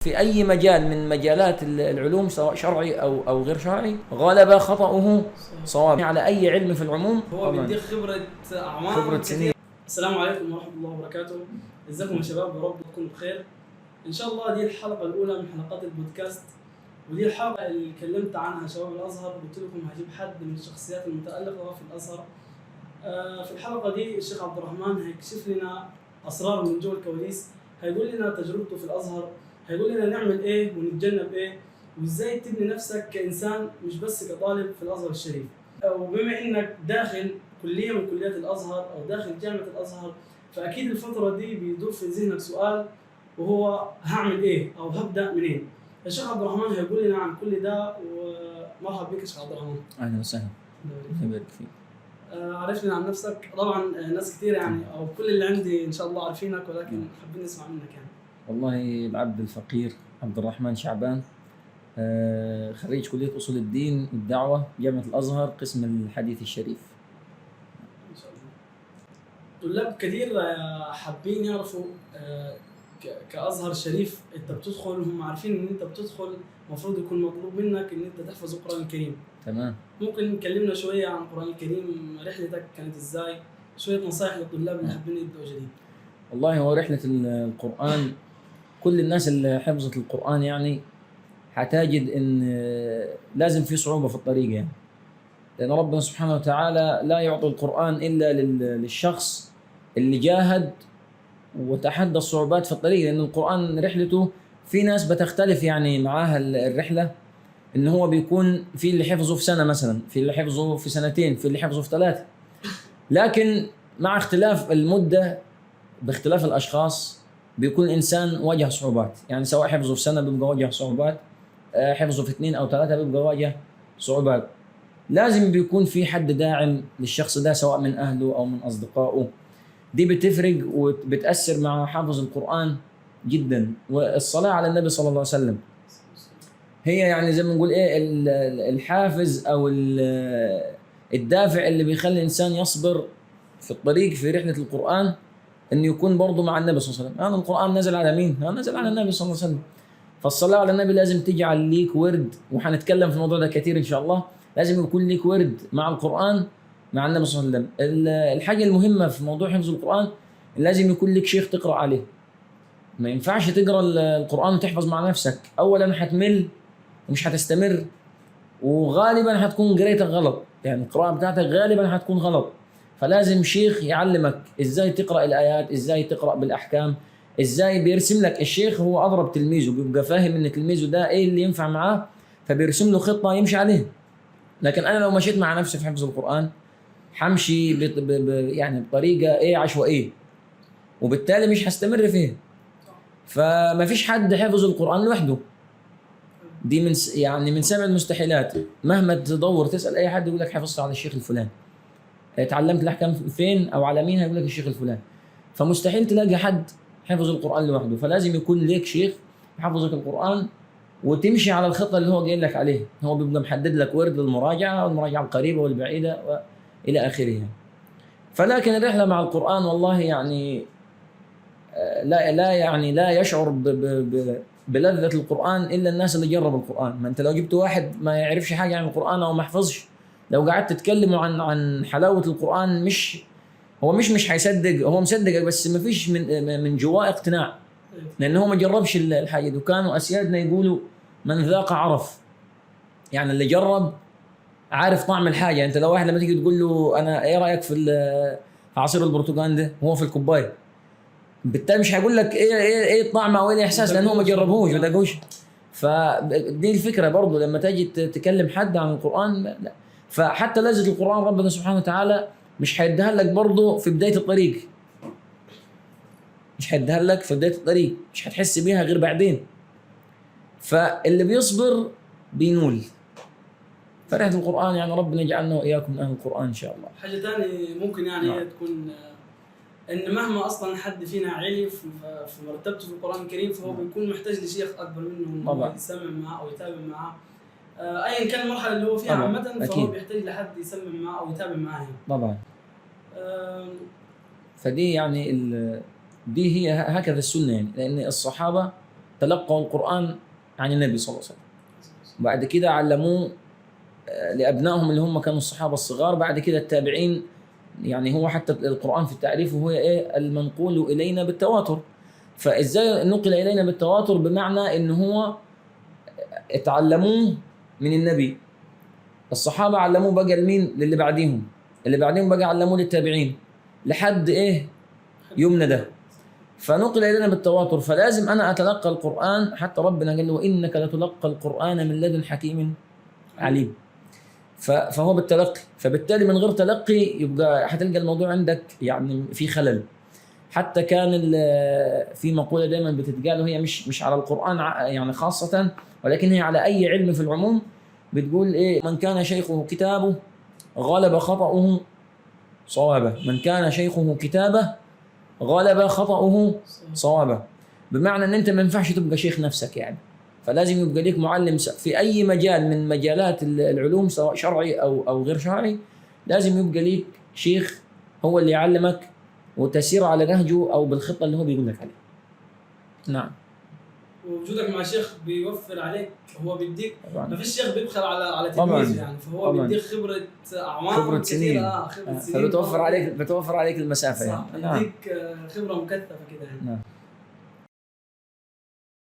في أي مجال من مجالات العلوم سواء شرعي أو غير شرعي غلب خطأه صواب على أي علم في العموم. هو بيديك خبرة أعمار خبرة سنين. السلام عليكم ورحمة الله وبركاته. ازيكم يا شباب؟ يا رب تكونوا بخير. إن شاء الله دي الحلقة الأولى من حلقات البودكاست، ودي الحلقة اللي كلمت عنها شباب الأزهر. قلت لكم هجيب حد من الشخصيات المتألقة في الأزهر. في الحلقة دي الشيخ عبد الرحمن هيكشف لنا أسرار من جوه الكواليس، هيقول لنا تجربته في الأزهر، هيقول لنا نعمل إيه ونتجنب إيه، وإزاي تبني نفسك كإنسان مش بس كطالب في الأزهر الشريف. وبما إنك داخل كلية من كليات الأزهر أو داخل جامعة الأزهر، فأكيد الفترة دي بيدور في ذهنك سؤال، وهو هعمل إيه أو هبدأ منين؟ الشيخ عبد الرحمن هيقول لنا عن كل ده. ومرحبا بك يا شيخ عبد الرحمن. أهلا وسهلا. الله يبارك فيك. عرفنا عن نفسك. طبعا ناس كثير يعني او كل اللي عندي ان شاء الله عارفينك، ولكن حابين نسمع منك يعني. والله العبد الفقير عبد الرحمن شعبان، خريج كلية أصول الدين والدعوة جامعة الأزهر قسم الحديث الشريف. ان شاء الله. طلاب كثير حابين يعرفوا كأزهر شريف انت بتدخل، هم عارفين ان انت بتدخل المفروض يكون مطلوب منك ان انت تحفظ القرآن الكريم. تمام. ممكن نكلمنا شوية عن القرآن الكريم، رحلتك كانت ازاي؟ شوية نصائح للطلاب اللي حابين يبدأوا جديد. والله هو رحلة القرآن، كل الناس اللي حفظت القرآن يعني هتجد إن لازم في صعوبة في الطريق يعني، لأن ربنا سبحانه وتعالى لا يعطي القرآن إلا للشخص اللي جاهد وتحدى الصعوبات في الطريق، لأن القرآن رحلته في ناس بتختلف يعني معاها الرحلة، إن هو بيكون في اللي حفظه في سنة مثلا، في اللي حفظه في سنتين، في اللي حفظه في 3، لكن مع اختلاف المدة باختلاف الأشخاص بيكون الإنسان واجه صعوبات، يعني سواء حفظه في سنة بيبقى واجه صعوبات، حفظه في 2 أو 3 بيبقى واجه صعوبات. لازم بيكون في حد داعم للشخص ده سواء من أهله أو من أصدقائه، دي بتفرق وبتأثر مع حافظ القرآن جدا. والصلاة على النبي صلى الله عليه وسلم هي يعني زي ما نقول إيه الحافز أو الدافع اللي بيخلي الإنسان يصبر في الطريق في رحلة القرآن، إنه يكون برضه مع النبي صلى الله عليه وسلم. هذا القرآن نزل على مين؟ نزل على النبي صلى الله عليه وسلم. فالصلاة على النبي لازم تجعل ليك ورد، وحنتكلم في الموضوع ده كثير إن شاء الله. لازم يكون ليك ورد مع القرآن مع النبي صلى الله عليه وسلم. الحاجة المهمة في موضوع حفظ القرآن لازم يكون لك شيخ تقرأ عليه. ما ينفعش تقرأ القرآن وتحفظ مع نفسك، أولا حتمل ومش هتستمر، وغالبا هتكون قريتك غلط، يعني القراءة بتاعتك غالبا هتكون غلط. فلازم شيخ يعلمك ازاي تقرأ الآيات، ازاي تقرأ بالأحكام، ازاي بيرسم لك. الشيخ هو أضرب تلميذه، بيبقى فاهم ان تلميذه ده ايه اللي ينفع معاه، فبيرسم له خطة يمشي عليه. لكن انا لو مشيت مع نفسي في حفظ القرآن حمشي يعني بطريقة ايه عشوائية، وبالتالي مش هستمر فيه. فما فيش حد حفظ القرآن لوحده، دي من سبع المستحيلات. مهما تدور تسأل اي حد يقول لك حفظت على الشيخ الفلاني، اتعلمت الاحكام فين او على مين، هيقول لك الشيخ الفلاني. فمستحيل تلاقي حد حفظ القرآن لوحده، فلازم يكون لك شيخ يحفظك القرآن وتمشي على الخطة اللي هو قايل لك عليه. هو بيبقى محدد لك ورد للمراجعة والمراجعة القريبة والبعيدة وإلى آخره. فلكن الرحلة مع القرآن والله يعني لا يشعر بلذة القرآن إلا الناس اللي جربوا القرآن. ما أنت لو جبت واحد ما يعرفش حاجة عن القرآن أو ما حفظش، لو قعدت تتكلموا عن حلاوة القرآن مش هيصدق. هو مصدقك بس ما فيش من جواه اقتناع، لأنه هو ما جربش الحاجة دي. وكانوا أسيادنا يقولوا من ذاق عرف، يعني اللي جرب عارف طعم الحاجة. أنت لو واحد لما تيجي تقول له أنا إيه رأيك في عصير البرتقال ده وهو في الكوباية، بالتالي مش هيقول لك ايه الطعم او ايه الاحساس، لانه ما جربهوش ما دقوش. فدي الفكره برضه لما تجي تكلم حد عن القران. لا، فحتى لذة القران ربنا سبحانه وتعالى مش هيديها لك برضه في بدايه الطريق، مش هيديها لك في بدايه الطريق، مش هتحس بيها غير بعدين. فاللي بيصبر بينول. فرحة القرآن يعني ربنا يجعلنا وإياكم من أهل القرآن إن شاء الله. حاجة ثانية ممكن يعني تكون ان مهما اصلا حد فينا علي في مرتبته في القران الكريم، فهو بيكون محتاج لشيخ اكبر منه انه يسمع معه او يتابع معه، ايا كان المرحله اللي هو فيها عامه، فهو بيحتاج لحد يسمع معه او يتابع معه طبعا. فدي يعني دي هي هكذا السنه يعني، لان الصحابه تلقوا القرآن عن النبي صلى الله عليه وسلم. بعد كده علموه لأبنائهم اللي هم كانوا الصحابة الصغار، بعد كده التابعين. يعني هو حتى القرآن في التعريف هو إيه؟ المنقول إلينا بالتواتر. فإزاي نقل إلينا بالتواتر؟ بمعنى إن هو اتعلموه من النبي، الصحابة علموه بقى لمين؟ للي بعديهم، اللي بعديهم بقى علموه للتابعين لحد إيه؟ يومنا ده. فنقل إلينا بالتواتر، فلازم أنا أتلقى القرآن. حتى ربنا قال له وإنك لتلقى القرآن من لدن حكيم عليم. فهو بالتلقي، فبالتالي من غير تلقي يبقى هتلقى الموضوع عندك يعني في خلل. حتى كان في مقولة دائما بتتقال، وهي مش على القرآن يعني خاصة، ولكن هي على أي علم في العموم، بتقول إيه؟ من كان شيخه كتابه غلب خطأه صوابه، من كان شيخه كتابه غلب خطأه صوابه. بمعنى ان انت ما ينفعش تبقى شيخ نفسك يعني، فلازم يبقى ليك معلم في اي مجال من مجالات العلوم، سواء شرعي او غير شرعي. لازم يبقى ليك شيخ هو اللي يعلمك وتسير على نهجه او بالخطه اللي هو بيقول لك عليها. نعم. ووجودك مع شيخ بيوفر عليك، هو بيديك، طبعا. ما فيش شيخ بيبخل على طبعاً. تلميذه يعني، فهو طبعاً. بيديك خبرة أعوام خبرة سنين. كثيرة، خبرة سنين، فبتوفر عليك المسافه صح. يعني. نعم. بيديك خبرة مكثفة كده يعني. نعم.